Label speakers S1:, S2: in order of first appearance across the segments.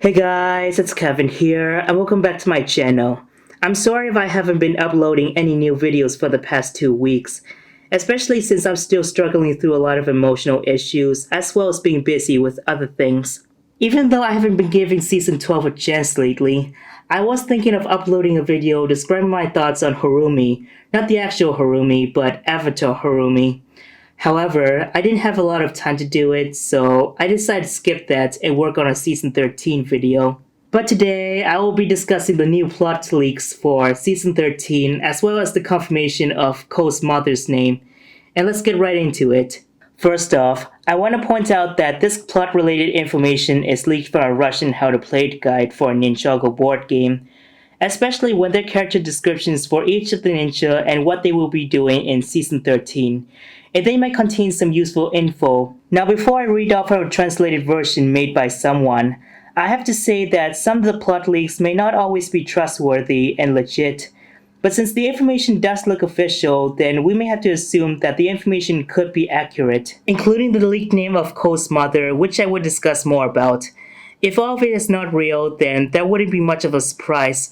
S1: Hey guys, it's Kevin here, and welcome back to my channel. I'm sorry if I haven't been uploading any new videos for the past 2 weeks, especially since I'm still struggling through a lot of emotional issues, as well as being busy with other things. Even though I haven't been giving Season 12 a chance lately, I was thinking of uploading a video describing my thoughts on Harumi, not the actual Harumi, but Avatar Harumi. However, I didn't have a lot of time to do it, so I decided to skip that and work on a Season 13 video. But today, I will be discussing the new plot leaks for Season 13 as well as the confirmation of Ko's mother's name. And let's get right into it. First off, I want to point out that this plot-related information is leaked from a Russian How to Play It guide for a Ninjago board game, especially when their character descriptions for each of the ninja and what they will be doing in Season 13. And they might contain some useful info. Now before I read off a translated version made by someone, I have to say that some of the plot leaks may not always be trustworthy and legit, but since the information does look official, then we may have to assume that the information could be accurate, including the leaked name of Ko's mother, which I would discuss more about. If all of it is not real, then that wouldn't be much of a surprise,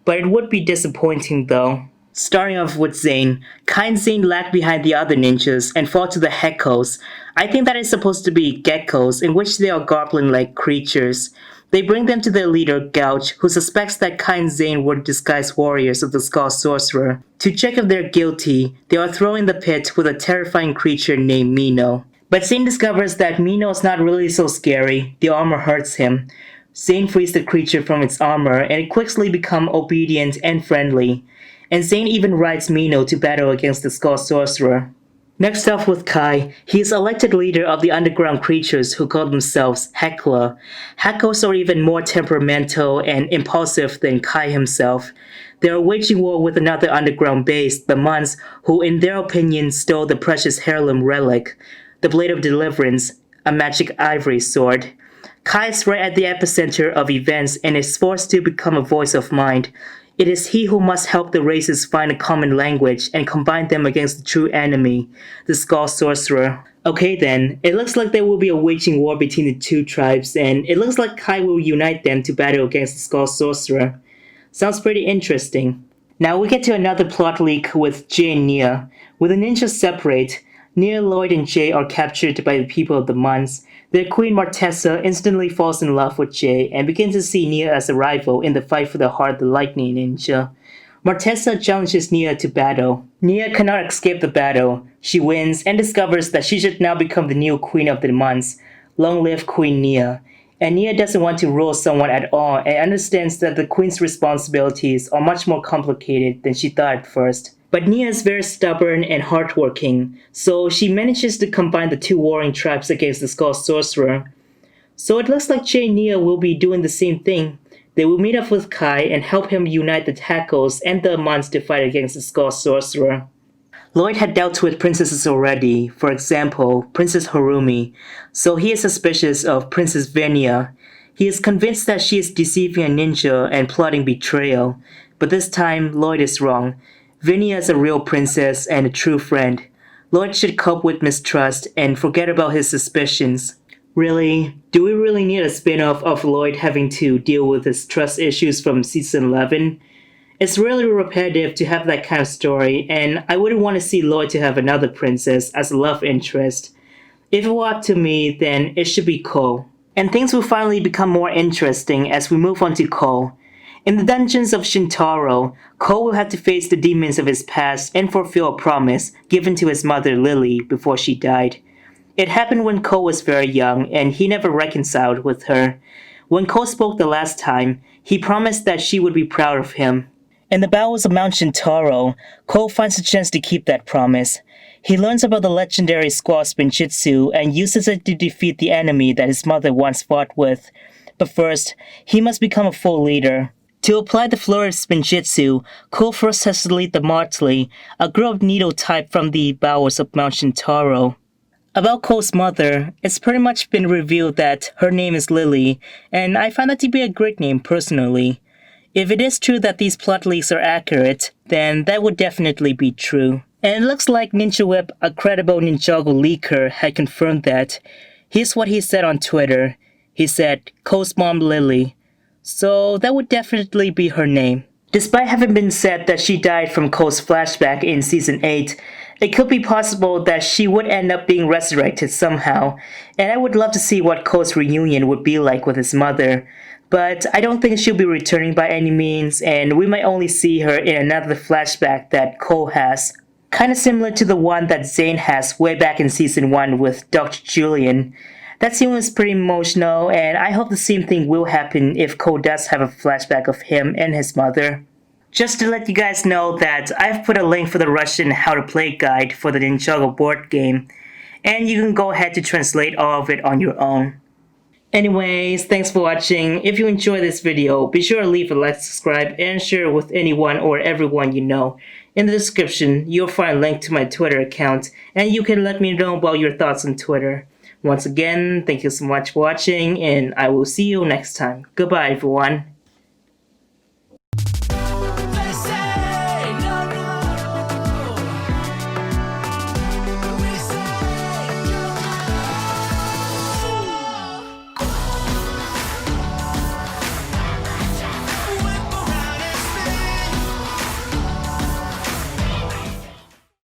S1: but it would be disappointing though. Starting off with Zane, Kai and Zane lag behind the other ninjas and fall to the Heckos. I think that is supposed to be geckos, in which they are goblin-like creatures. They bring them to their leader, Gouch, who suspects that Kai and Zane were disguised warriors of the Skull Sorcerer. To check if they're guilty, they are thrown in the pit with a terrifying creature named Mino. But Zane discovers that Mino is not really so scary, the armor hurts him. Zane frees the creature from its armor and it quickly becomes obedient and friendly. And Zane even rides Mino to battle against the Skull Sorcerer. Next up with Kai, he is elected leader of the underground creatures who call themselves Heckler. Heckles are even more temperamental and impulsive than Kai himself. They are waging war with another underground base, the Mons, who in their opinion stole the precious heirloom relic, the Blade of Deliverance, a magic ivory sword. Kai is right at the epicenter of events and is forced to become a voice of mind. It is he who must help the races find a common language and combine them against the true enemy, the Skull Sorcerer. Okay then, it looks like there will be a waging war between the two tribes, and it looks like Kai will unite them to battle against the Skull Sorcerer. Sounds pretty interesting. Now we get to another plot leak with Jay and Nia. With the ninjas separate, Nia, Lloyd, and Jay are captured by the people of the Mons. Their queen Martessa instantly falls in love with Jay and begins to see Nia as a rival in the fight for the heart of the Lightning Ninja. Martessa challenges Nia to battle. Nia cannot escape the battle. She wins and discovers that she should now become the new queen of the Mons. Long live Queen Nia. And Nia doesn't want to rule someone at all and understands that the queen's responsibilities are much more complicated than she thought at first. But Nia is very stubborn and hardworking, so she manages to combine the two warring tribes against the Skull Sorcerer. So it looks like Jay and Nia will be doing the same thing. They will meet up with Kai and help him unite the Heckles and the Mons to fight against the Skull Sorcerer. Lloyd had dealt with princesses already, for example, Princess Harumi, so he is suspicious of Princess Venia. He is convinced that she is deceiving a ninja and plotting betrayal, but this time Lloyd is wrong. Venia is a real princess and a true friend. Lloyd should cope with mistrust and forget about his suspicions. Really? Do we really need a spin-off of Lloyd having to deal with his trust issues from Season 11? It's really repetitive to have that kind of story, and I wouldn't want to see Lloyd to have another princess as a love interest. If it were up to me, then it should be Ko. And things will finally become more interesting as we move on to Ko. In the dungeons of Shintaro, Ko will have to face the demons of his past and fulfill a promise given to his mother Lily before she died. It happened when Ko was very young and he never reconciled with her. When Ko spoke the last time, he promised that she would be proud of him. In the battles of Mount Shintaro, Ko finds a chance to keep that promise. He learns about the legendary squall Spinjitzu and uses it to defeat the enemy that his mother once fought with. But first, he must become a full leader. To apply the flurry of Spinjitzu, Ko first has to lead the Martley, a group of needle type from the bowels of Mount Shintaro. About Ko's mother, it's pretty much been revealed that her name is Lily, and I find that to be a great name personally. If it is true that these plot leaks are accurate, then that would definitely be true. And it looks like NinjaWeb, a credible Ninjago leaker, had confirmed that. Here's what he said on Twitter. He said, Cole's mom Lily. So that would definitely be her name. Despite having been said that she died from Cole's flashback in Season 8, it could be possible that she would end up being resurrected somehow, and I would love to see what Cole's reunion would be like with his mother. But I don't think she'll be returning by any means, and we might only see her in another flashback that Cole has. Kinda similar to the one that Zane has way back in Season 1 with Dr. Julian. That scene was pretty emotional, and I hope the same thing will happen if Cole does have a flashback of him and his mother. Just to let you guys know that I've put a link for the Russian how to play guide for the Ninjago board game, and you can go ahead to translate all of it on your own. Anyways, thanks for watching. If you enjoyed this video, be sure to leave a like, subscribe, and share with anyone or everyone you know. In the description, you'll find a link to my Twitter account, and you can let me know about your thoughts on Twitter. Once again, thank you so much for watching, and I will see you next time. Goodbye, everyone.